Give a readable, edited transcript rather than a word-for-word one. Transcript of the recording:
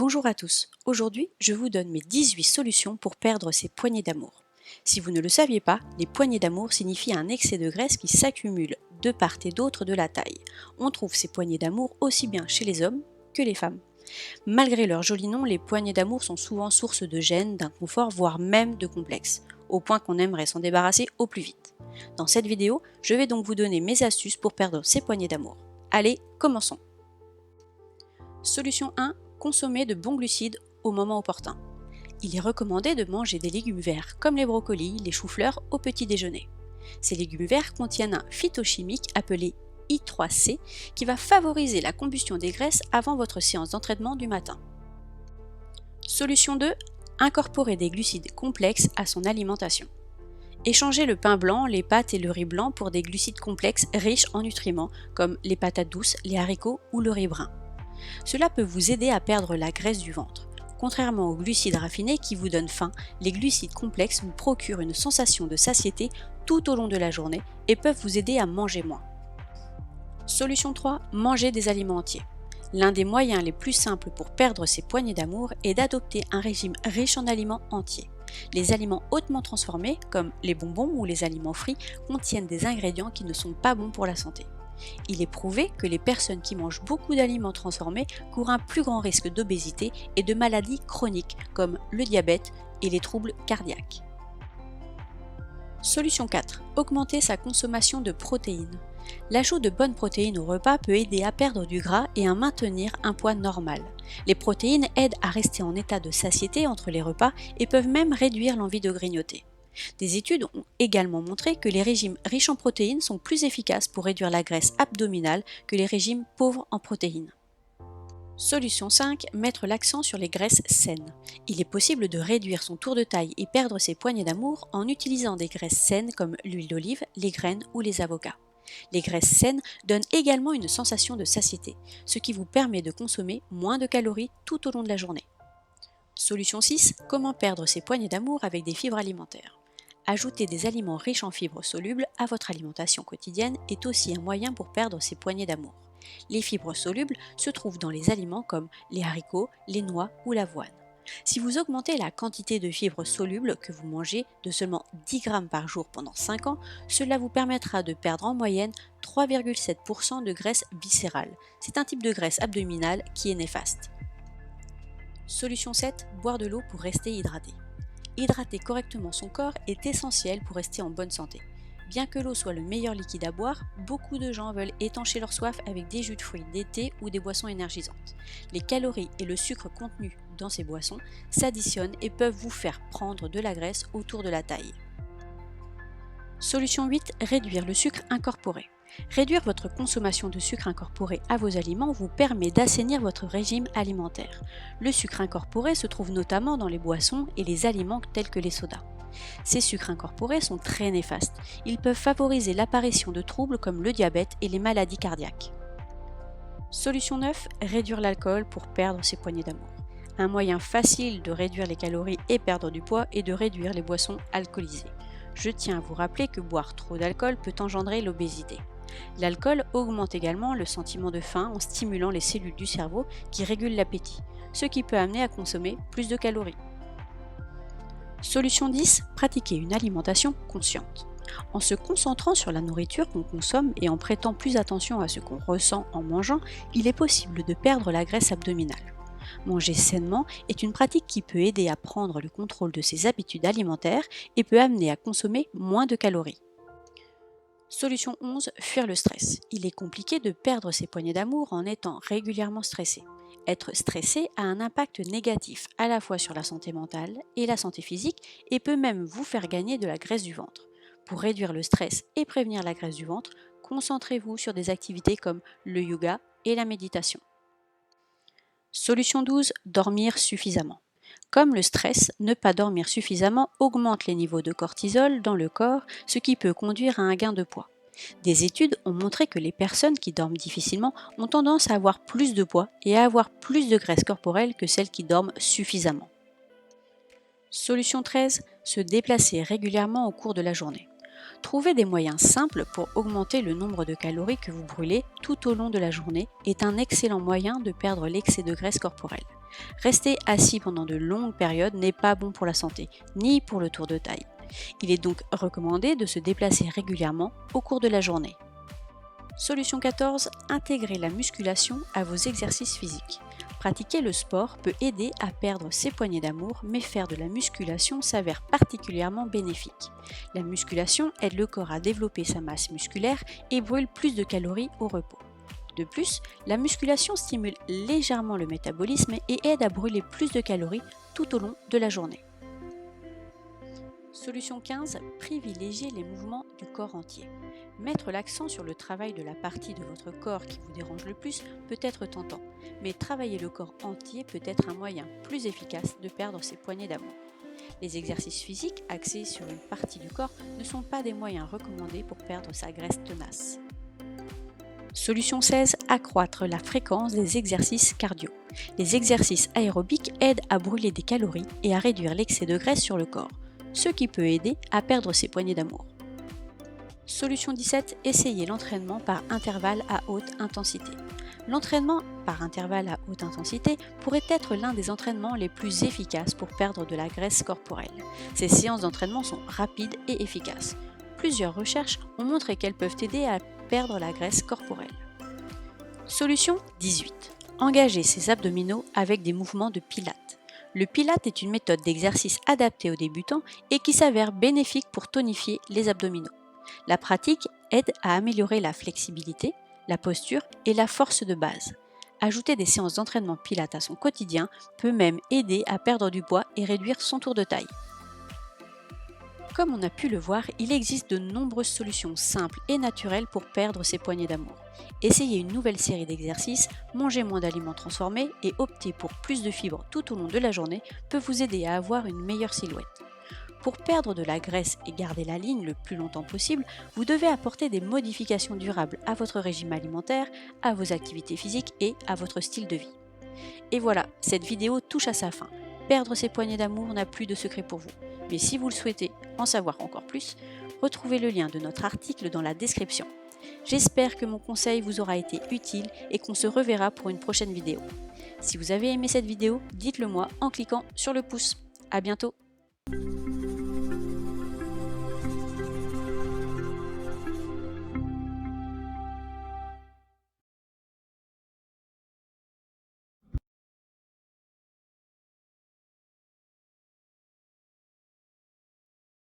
Bonjour à tous, aujourd'hui je vous donne mes 18 solutions pour perdre ces poignées d'amour. Si vous ne le saviez pas, les poignées d'amour signifient un excès de graisse qui s'accumule de part et d'autre de la taille. On trouve ces poignées d'amour aussi bien chez les hommes que les femmes. Malgré leur joli nom, les poignées d'amour sont souvent source de gêne, d'inconfort, voire même de complexe, au point qu'on aimerait s'en débarrasser au plus vite. Dans cette vidéo, je vais donc vous donner mes astuces pour perdre ces poignées d'amour. Allez, commençons. Solution 1. Consommer de bons glucides au moment opportun. Il est recommandé de manger des légumes verts comme les brocolis, les choux-fleurs au petit déjeuner. Ces légumes verts contiennent un phytochimique appelé I3C qui va favoriser la combustion des graisses avant votre séance d'entraînement du matin. Solution 2. Incorporer des glucides complexes à son alimentation. Échangez le pain blanc, les pâtes et le riz blanc pour des glucides complexes riches en nutriments comme les patates douces, les haricots ou le riz brun. Cela peut vous aider à perdre la graisse du ventre. Contrairement aux glucides raffinés qui vous donnent faim, les glucides complexes vous procurent une sensation de satiété tout au long de la journée et peuvent vous aider à manger moins. Solution 3. Manger des aliments entiers. L'un des moyens les plus simples pour perdre ces poignées d'amour est d'adopter un régime riche en aliments entiers. Les aliments hautement transformés, comme les bonbons ou les aliments frits, contiennent des ingrédients qui ne sont pas bons pour la santé. Il est prouvé que les personnes qui mangent beaucoup d'aliments transformés courent un plus grand risque d'obésité et de maladies chroniques comme le diabète et les troubles cardiaques. Solution 4. Augmenter sa consommation de protéines. L'ajout de bonnes protéines au repas peut aider à perdre du gras et à maintenir un poids normal. Les protéines aident à rester en état de satiété entre les repas et peuvent même réduire l'envie de grignoter. Des études ont également montré que les régimes riches en protéines sont plus efficaces pour réduire la graisse abdominale que les régimes pauvres en protéines. Solution 5. Mettre l'accent sur les graisses saines. Il est possible de réduire son tour de taille et perdre ses poignées d'amour en utilisant des graisses saines comme l'huile d'olive, les graines ou les avocats. Les graisses saines donnent également une sensation de satiété, ce qui vous permet de consommer moins de calories tout au long de la journée. Solution 6. Comment perdre ses poignées d'amour avec des fibres alimentaires. Ajouter des aliments riches en fibres solubles à votre alimentation quotidienne est aussi un moyen pour perdre ses poignées d'amour. Les fibres solubles se trouvent dans les aliments comme les haricots, les noix ou l'avoine. Si vous augmentez la quantité de fibres solubles que vous mangez de seulement 10 grammes par jour pendant 5 ans, cela vous permettra de perdre en moyenne 3,7% de graisse viscérale. C'est un type de graisse abdominale qui est néfaste. Solution 7. Boire de l'eau pour rester hydraté. Hydrater correctement son corps est essentiel pour rester en bonne santé. Bien que l'eau soit le meilleur liquide à boire, beaucoup de gens veulent étancher leur soif avec des jus de fruits, des thés ou des boissons énergisantes. Les calories et le sucre contenus dans ces boissons s'additionnent et peuvent vous faire prendre de la graisse autour de la taille. Solution 8. Réduire le sucre incorporé. Réduire votre consommation de sucre incorporé à vos aliments vous permet d'assainir votre régime alimentaire. Le sucre incorporé se trouve notamment dans les boissons et les aliments tels que les sodas. Ces sucres incorporés sont très néfastes. Ils peuvent favoriser l'apparition de troubles comme le diabète et les maladies cardiaques. Solution 9. Réduire l'alcool pour perdre ses poignées d'amour. Un moyen facile de réduire les calories et perdre du poids est de réduire les boissons alcoolisées. Je tiens à vous rappeler que boire trop d'alcool peut engendrer l'obésité. L'alcool augmente également le sentiment de faim en stimulant les cellules du cerveau qui régulent l'appétit, ce qui peut amener à consommer plus de calories. Solution 10. Pratiquer une alimentation consciente. En se concentrant sur la nourriture qu'on consomme et en prêtant plus attention à ce qu'on ressent en mangeant, il est possible de perdre la graisse abdominale. Manger sainement est une pratique qui peut aider à prendre le contrôle de ses habitudes alimentaires et peut amener à consommer moins de calories. Solution 11. Fuir le stress. Il est compliqué de perdre ses poignées d'amour en étant régulièrement stressé. Être stressé a un impact négatif à la fois sur la santé mentale et la santé physique et peut même vous faire gagner de la graisse du ventre. Pour réduire le stress et prévenir la graisse du ventre, concentrez-vous sur des activités comme le yoga et la méditation. Solution 12. Dormir suffisamment. Comme le stress, ne pas dormir suffisamment augmente les niveaux de cortisol dans le corps, ce qui peut conduire à un gain de poids. Des études ont montré que les personnes qui dorment difficilement ont tendance à avoir plus de poids et à avoir plus de graisse corporelle que celles qui dorment suffisamment. Solution 13. Se déplacer régulièrement au cours de la journée. Trouver des moyens simples pour augmenter le nombre de calories que vous brûlez tout au long de la journée est un excellent moyen de perdre l'excès de graisse corporelle. Rester assis pendant de longues périodes n'est pas bon pour la santé, ni pour le tour de taille. Il est donc recommandé de se déplacer régulièrement au cours de la journée. Solution 14. Intégrer la musculation à vos exercices physiques. Pratiquer le sport peut aider à perdre ses poignées d'amour, mais faire de la musculation s'avère particulièrement bénéfique. La musculation aide le corps à développer sa masse musculaire et brûle plus de calories au repos. De plus, la musculation stimule légèrement le métabolisme et aide à brûler plus de calories tout au long de la journée. Solution 15. Privilégiez les mouvements du corps entier. Mettre l'accent sur le travail de la partie de votre corps qui vous dérange le plus peut être tentant, mais travailler le corps entier peut être un moyen plus efficace de perdre ses poignées d'amour. Les exercices physiques axés sur une partie du corps ne sont pas des moyens recommandés pour perdre sa graisse tenace. Solution 16. Accroître la fréquence des exercices cardio. Les exercices aérobiques aident à brûler des calories et à réduire l'excès de graisse sur le corps, ce qui peut aider à perdre ses poignées d'amour. Solution 17. Essayez l'entraînement par intervalle à haute intensité. L'entraînement par intervalle à haute intensité pourrait être l'un des entraînements les plus efficaces pour perdre de la graisse corporelle. Ces séances d'entraînement sont rapides et efficaces. Plusieurs recherches ont montré qu'elles peuvent aider à perdre la graisse corporelle. Solution 18. Engagez ses abdominaux avec des mouvements de pilates. Le pilate est une méthode d'exercice adaptée aux débutants et qui s'avère bénéfique pour tonifier les abdominaux. La pratique aide à améliorer la flexibilité, la posture et la force de base. Ajouter des séances d'entraînement pilates à son quotidien peut même aider à perdre du poids et réduire son tour de taille. Comme on a pu le voir, il existe de nombreuses solutions simples et naturelles pour perdre ses poignées d'amour. Essayez une nouvelle série d'exercices, manger moins d'aliments transformés et opter pour plus de fibres tout au long de la journée peut vous aider à avoir une meilleure silhouette. Pour perdre de la graisse et garder la ligne le plus longtemps possible, vous devez apporter des modifications durables à votre régime alimentaire, à vos activités physiques et à votre style de vie. Et voilà, cette vidéo touche à sa fin. Perdre ses poignées d'amour n'a plus de secret pour vous. Mais si vous le souhaitez en savoir encore plus, retrouvez le lien de notre article dans la description. J'espère que mon conseil vous aura été utile et qu'on se reverra pour une prochaine vidéo. Si vous avez aimé cette vidéo, dites-le moi en cliquant sur le pouce. À bientôt!